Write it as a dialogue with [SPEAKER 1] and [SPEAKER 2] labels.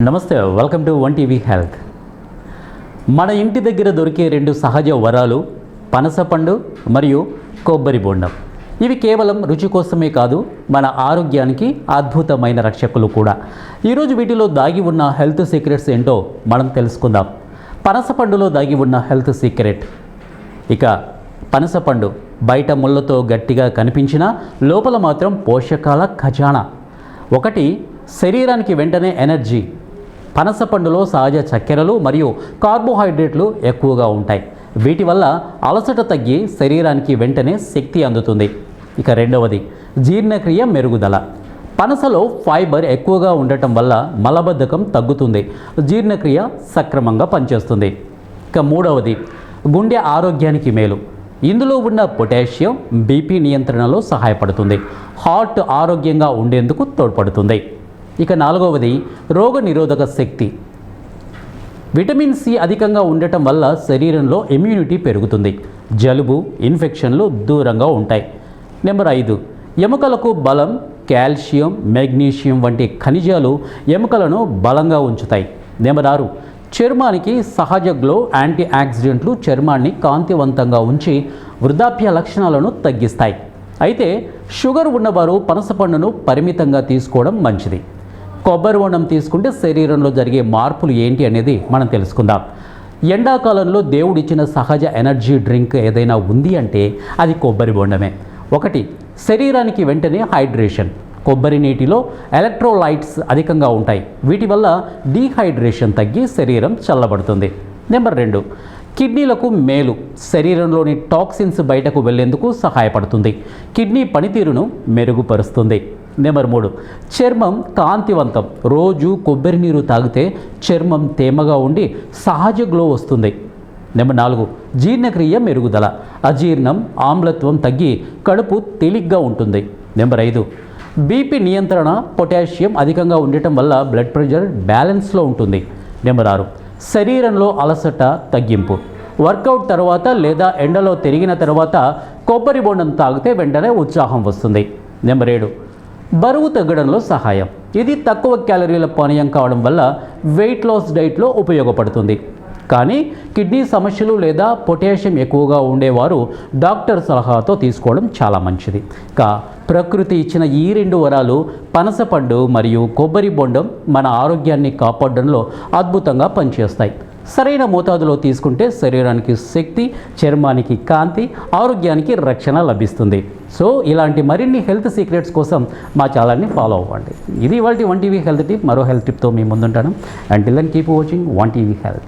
[SPEAKER 1] నమస్తే, welcome to one TV health. మన ఇంటి దగ్గర దొరికే రెండు సహజ వరాలు పనసపండు మరియు కొబ్బరి బొండం. ఇవి కేవలం రుచి కోసమే కాదు, మన ఆరోగ్యానికి అద్భుతమైన రక్షకులు కూడా. ఈరోజు వీటిలో దాగి ఉన్న హెల్త్ సీక్రెట్స్ ఏంటో మనం తెలుసుకుందాం. పనసపండులో దాగి ఉన్న హెల్త్ సీక్రెట్. ఇక పనసపండు బయట ముళ్ళతో గట్టిగా కనిపించినా లోపల మాత్రం పోషకాల ఖజానా. ఒకటి, శరీరానికి వెంటనే ఎనర్జీ. పనసపండులో సహజ చక్కెరలు మరియు కార్బోహైడ్రేట్లు ఎక్కువగా ఉంటాయి. వీటి వల్ల అలసట తగ్గి శరీరానికి వెంటనే శక్తి అందుతుంది. ఇక రెండవది, జీర్ణక్రియ మెరుగుదల. పనసలో ఫైబర్ ఎక్కువగా ఉండటం వల్ల మలబద్ధకం తగ్గుతుంది, జీర్ణక్రియ సక్రమంగా పనిచేస్తుంది. ఇక మూడవది, గుండె ఆరోగ్యానికి మేలు. ఇందులో ఉన్న పొటాషియం బీపీ నియంత్రణలో సహాయపడుతుంది, హార్ట్ ఆరోగ్యంగా ఉండేందుకు తోడ్పడుతుంది. ఇక నాలుగవది, రోగ నిరోధక శక్తి. విటమిన్ సి అధికంగా ఉండటం వల్ల శరీరంలో ఇమ్యూనిటీ పెరుగుతుంది, జలుబు ఇన్ఫెక్షన్లు దూరంగా ఉంటాయి. నెంబర్ 5, ఎముకలకు బలం. కాల్షియం మెగ్నీషియం వంటి ఖనిజాలు ఎముకలను బలంగా ఉంచుతాయి. నెంబర్ 6, చర్మానికి సహజ గ్లో. యాంటీ ఆక్సిడెంట్లు చర్మాన్ని కాంతివంతంగా ఉంచి వృద్ధాప్య లక్షణాలను తగ్గిస్తాయి. అయితే షుగర్ ఉన్నవారు పనసపండును పరిమితంగా తీసుకోవడం మంచిది. కొబ్బరి బొండం తీసుకుంటే శరీరంలో జరిగే మార్పులు ఏంటి అనేది మనం తెలుసుకుందాం. ఎండాకాలంలో దేవుడిచ్చిన సహజ ఎనర్జీ డ్రింక్ ఏదైనా ఉంది అంటే అది కొబ్బరి బొండమే. ఒకటి, శరీరానికి వెంటనే హైడ్రేషన్. కొబ్బరి నీటిలో ఎలక్ట్రోలైట్స్ అధికంగా ఉంటాయి. వీటి వల్ల డీహైడ్రేషన్ తగ్గి శరీరం చల్లబడుతుంది. నెంబర్ 2, కిడ్నీలకు మేలు. శరీరంలోని టాక్సిన్స్ బయటకు వెళ్లేందుకు సహాయపడుతుంది, కిడ్నీ పనితీరును మెరుగుపరుస్తుంది. నెంబర్ 3, చర్మం కాంతివంతం. రోజు కొబ్బరి నీరు తాగితే చర్మం తేమగా ఉండి సహజ గ్లో వస్తుంది. నెంబర్ 4, జీర్ణక్రియ మెరుగుదల. అజీర్ణం ఆమ్లత్వం తగ్గి కడుపు తేలిగ్గా ఉంటుంది. నెంబర్ 5, బీపీ నియంత్రణ. పొటాషియం అధికంగా ఉండటం వల్ల బ్లడ్ ప్రెషర్ బ్యాలెన్స్లో ఉంటుంది. నెంబర్ 6, శరీరంలో అలసట తగ్గింపు. వర్కౌట్ తర్వాత లేదా ఎండలో తిరిగిన తర్వాత కొబ్బరి బొండం తాగితే వెంటనే ఉత్సాహం వస్తుంది. నెంబర్ 7, బరువు తగ్గడంలో సహాయం. ఇది తక్కువ క్యాలరీల పానీయం కావడం వల్ల వెయిట్ లాస్ డైట్లో ఉపయోగపడుతుంది. కానీ కిడ్నీ సమస్యలు లేదా పొటాషియం ఎక్కువగా ఉండేవారు డాక్టర్ సలహాతో తీసుకోవడం చాలా మంచిది. ప్రకృతి ఇచ్చిన ఈ రెండు వరాలు పనసపండు మరియు కొబ్బరి బొండం మన ఆరోగ్యాన్ని కాపాడడంలో అద్భుతంగా పనిచేస్తాయి. సరైన మోతాదులో తీసుకుంటే శరీరానికి శక్తి, చర్మానికి కాంతి, ఆరోగ్యానికి రక్షణ లభిస్తుంది. సో ఇలాంటి మరిన్ని హెల్త్ సీక్రెట్స్ కోసం మా ఛానల్ని ఫాలో అవ్వండి. ఇది ఇవాల్టి వన్ టీవీ హెల్త్ టిప్. మరో హెల్త్ టిప్తో మీ ముందుంటాను. Until then keep watching one TV health.